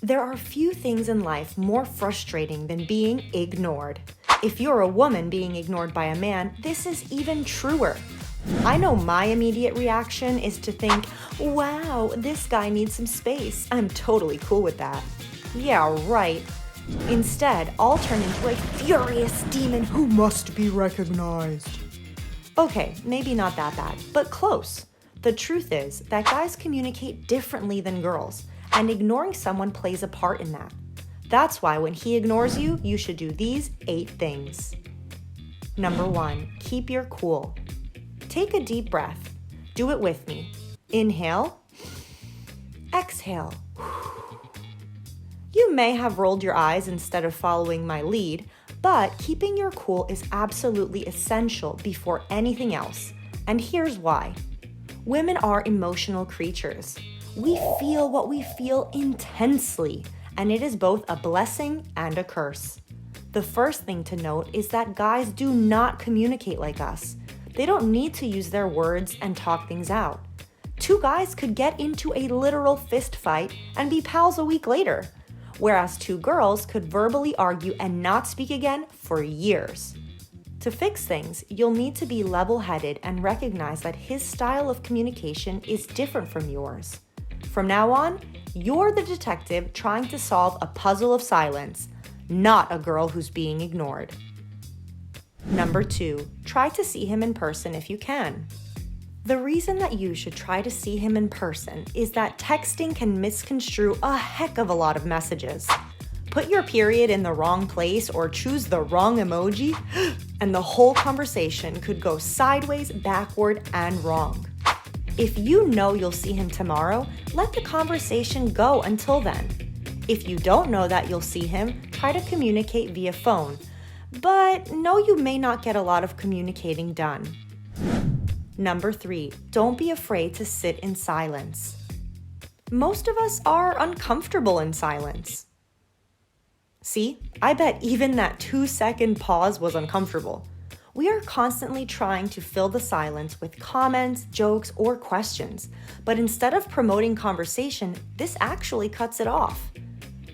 There are few things in life more frustrating than being ignored. If you're a woman being ignored by a man, this is even truer. I know my immediate reaction is to think, wow, this guy needs some space. I'm totally cool with that. Yeah, right. Instead, I'll turn into a furious demon who must be recognized. Okay, maybe not that bad, but close. The truth is that guys communicate differently than girls, and ignoring someone plays a part in that. That's why when he ignores you, you should do these 8 things. Number 1, keep your cool. Take a deep breath. Do it with me. Inhale. Exhale. You may have rolled your eyes instead of following my lead, but keeping your cool is absolutely essential before anything else. And here's why. Women are emotional creatures. We feel what we feel intensely, and it is both a blessing and a curse. The first thing to note is that guys do not communicate like us. They don't need to use their words and talk things out. 2 guys could get into a literal fist fight and be pals a week later, whereas 2 girls could verbally argue and not speak again for years. To fix things, you'll need to be level-headed and recognize that his style of communication is different from yours. From now on, you're the detective trying to solve a puzzle of silence, not a girl who's being ignored. Number 2, try to see him in person if you can. The reason that you should try to see him in person is that texting can misconstrue a heck of a lot of messages. Put your period in the wrong place or choose the wrong emoji, and the whole conversation could go sideways, backward, and wrong. If you know you'll see him tomorrow, let the conversation go until then. If you don't know that you'll see him, try to communicate via phone, but know you may not get a lot of communicating done. Number 3, don't be afraid to sit in silence. Most of us are uncomfortable in silence. See, I bet even that 2-second pause was uncomfortable. We are constantly trying to fill the silence with comments, jokes, or questions, but instead of promoting conversation, this actually cuts it off.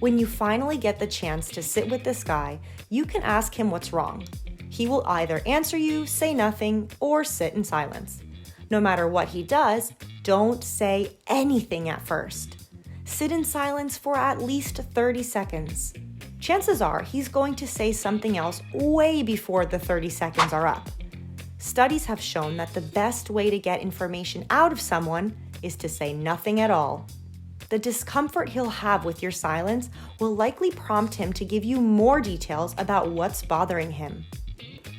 When you finally get the chance to sit with this guy, you can ask him what's wrong. He will either answer you, say nothing, or sit in silence. No matter what he does, don't say anything at first. Sit in silence for at least 30 seconds. Chances are he's going to say something else way before the 30 seconds are up. Studies have shown that the best way to get information out of someone is to say nothing at all. The discomfort he'll have with your silence will likely prompt him to give you more details about what's bothering him.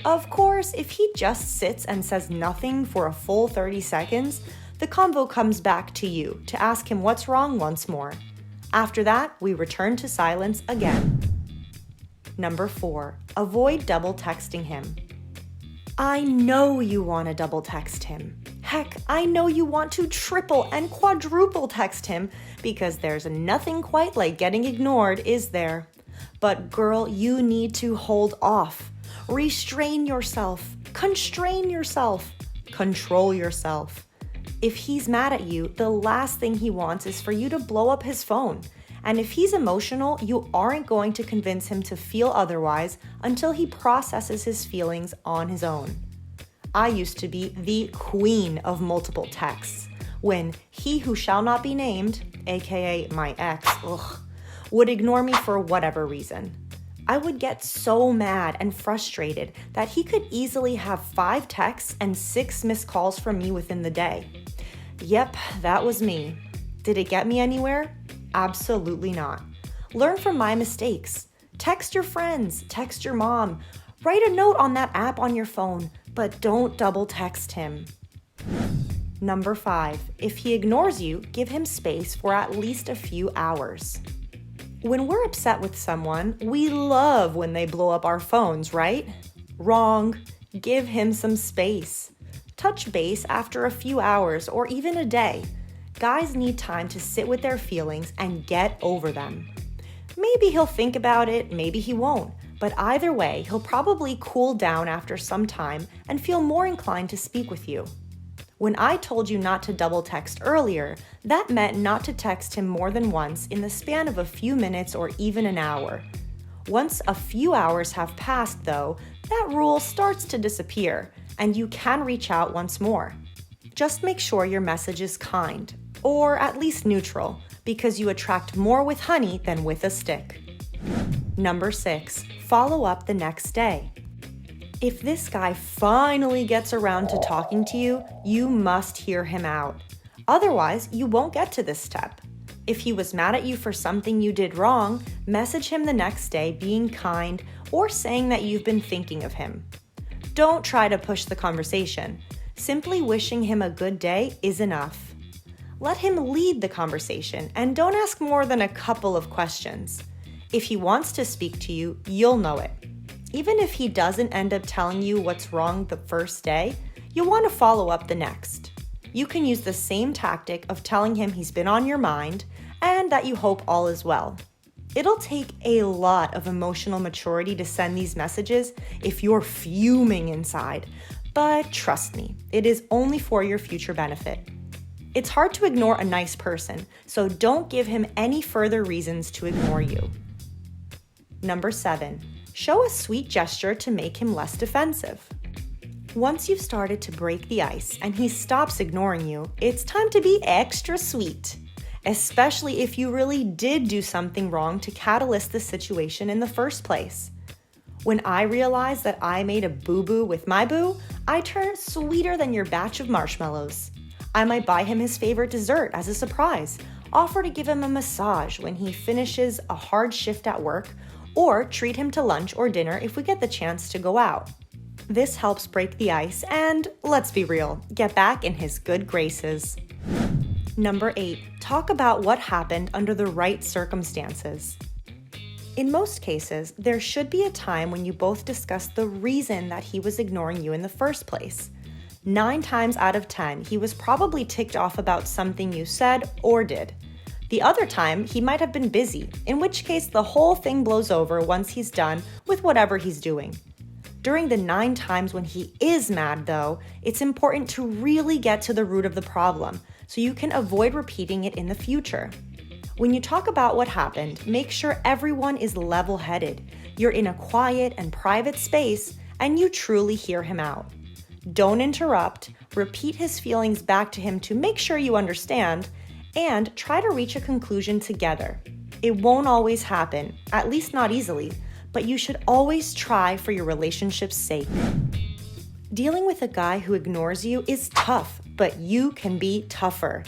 Of course, if he just sits and says nothing for a full 30 seconds, the convo comes back to you to ask him what's wrong once more. After that, we return to silence again. Number 4, avoid double texting him. I know you want to double text him. Heck, I know you want to triple and quadruple text him because there's nothing quite like getting ignored, is there? But girl, you need to hold off. Restrain yourself. Constrain yourself. Control yourself. If he's mad at you, the last thing he wants is for you to blow up his phone. And if he's emotional, you aren't going to convince him to feel otherwise until he processes his feelings on his own. I used to be the queen of multiple texts when he who shall not be named, aka my ex, would ignore me for whatever reason. I would get so mad and frustrated that he could easily have 5 texts and 6 missed calls from me within the day. Yep, that was me. Did it get me anywhere? Absolutely not. Learn from my mistakes. Text your friends, text your mom, write a note on that app on your phone, but don't double text him. Number 5, if he ignores you, give him space for at least a few hours. When we're upset with someone, we love when they blow up our phones, right? Wrong. Give him some space. Touch base after a few hours or even a day. Guys need time to sit with their feelings and get over them. Maybe he'll think about it, maybe he won't, but either way, he'll probably cool down after some time and feel more inclined to speak with you. When I told you not to double text earlier, that meant not to text him more than once in the span of a few minutes or even an hour. Once a few hours have passed, though, that rule starts to disappear, and you can reach out once more. Just make sure your message is kind, or at least neutral, because you attract more with honey than with a stick. Number 6, follow up the next day. If this guy finally gets around to talking to you, you must hear him out. Otherwise, you won't get to this step. If he was mad at you for something you did wrong, message him the next day being kind or saying that you've been thinking of him. Don't try to push the conversation. Simply wishing him a good day is enough. Let him lead the conversation and don't ask more than a couple of questions. If he wants to speak to you, you'll know it. Even if he doesn't end up telling you what's wrong the first day, you'll want to follow up the next. You can use the same tactic of telling him he's been on your mind and that you hope all is well. It'll take a lot of emotional maturity to send these messages if you're fuming inside, but trust me, it is only for your future benefit. It's hard to ignore a nice person, so don't give him any further reasons to ignore you. Number 7, show a sweet gesture to make him less defensive. Once you've started to break the ice and he stops ignoring you, it's time to be extra sweet, especially if you really did do something wrong to catalyst the situation in the first place. When I realized that I made a boo-boo with my boo, I turned sweeter than your batch of marshmallows. I might buy him his favorite dessert as a surprise, offer to give him a massage when he finishes a hard shift at work, or treat him to lunch or dinner if we get the chance to go out. This helps break the ice and, let's be real, get back in his good graces. Number 8, talk about what happened under the right circumstances. In most cases, there should be a time when you both discuss the reason that he was ignoring you in the first place. 9 times out of 10, he was probably ticked off about something you said or did. The other time, he might have been busy, in which case the whole thing blows over once he's done with whatever he's doing. During the 9 times when he is mad, though, it's important to really get to the root of the problem so you can avoid repeating it in the future. When you talk about what happened, make sure everyone is level-headed, you're in a quiet and private space, and you truly hear him out. Don't interrupt, repeat his feelings back to him to make sure you understand, and try to reach a conclusion together. It won't always happen, at least not easily, but you should always try for your relationship's sake. Dealing with a guy who ignores you is tough, but you can be tougher.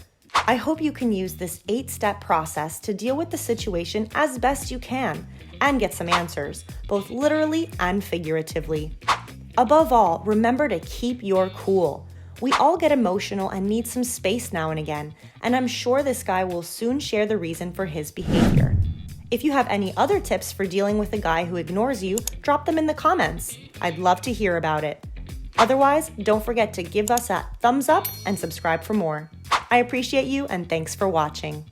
I hope you can use this 8-step process to deal with the situation as best you can and get some answers, both literally and figuratively. Above all, remember to keep your cool. We all get emotional and need some space now and again, and I'm sure this guy will soon share the reason for his behavior. If you have any other tips for dealing with a guy who ignores you, drop them in the comments. I'd love to hear about it. Otherwise, don't forget to give us a thumbs up and subscribe for more. I appreciate you and thanks for watching.